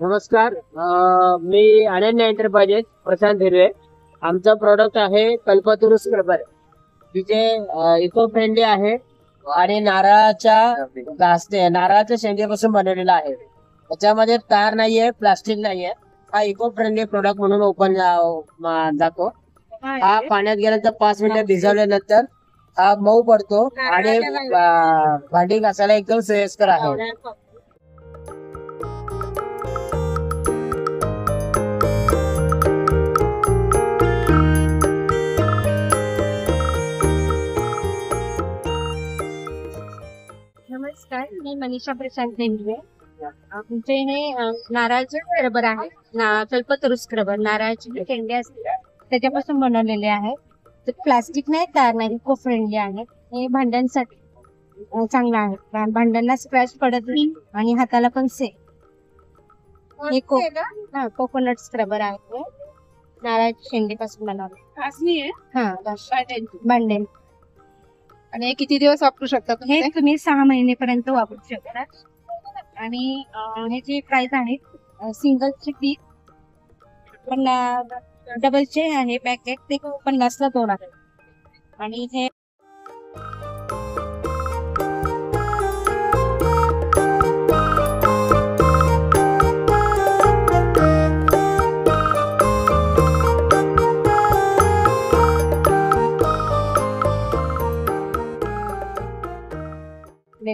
नमस्कार. मी अनन्या एंटरप्राइजेस प्रशांत हिरवे. आमचा प्रोडक्ट आहे कल्पतरू स्क्रबर, जे इको फ्रेंडली आहे आणि नारळाच्या शेंगेपासून बनवलेला आहे. त्याच्यामध्ये तार नाहीये, प्लास्टिक नाहीये. हा इको फ्रेंडली प्रोडक्ट म्हणून ओपन जातो. हा पाण्यात गेल्यानंतर 5 मिनिटं भिजवल्यानंतर हा मऊ पडतो आणि भांडी घासायला एकदम सोयीस्कर आहे. नमस्कार, मी मनीषा प्रशांत हिरवे. आमचे हे नारळाचे स्क्रबर आहे. कल्पतरू स्क्रबर नारळाची जी शेंडे असते त्याच्यापासून बनवलेले आहे. प्लास्टिक नाही, तार नाही, इको फ्रेंडली आहे. हे भांड्यांसाठी चांगलं आहे. भांड्यांना स्क्रॅच पडत नाही आणि हाताला पण सेफ. हे कोकोनट स्क्रबर आहे. नारळाच्या शेंडीपासून बनवले. भांडे आणि हे किती दिवस वापरू शकता हे तुम्ही 6 महिनेपर्यंत वापरू शकता. आणि ह्याची प्राइस आहे सिंगलची पीस पण डबलचे आहे पॅकेट, ते 50ला 2 आहे. आणि हे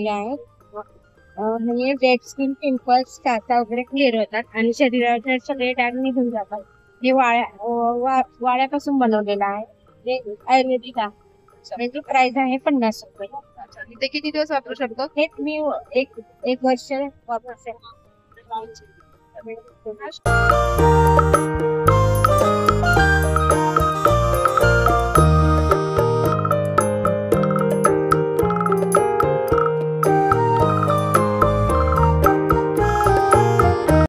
आहेत. हे डेड स्किन, पिंपल्स, टाचा वगैरे क्लिअर होतात आणि शरीराचे सगळे डाग निघून जातात. हे वाळ्यापासून बनवलेलं आहे. हे आयुर्वेदिक आहे. त्याची प्राइस आहे 50 रुपये. ते किती दिवस वापरू शकतो? हे मी एक वर्ष वापरू शकतो.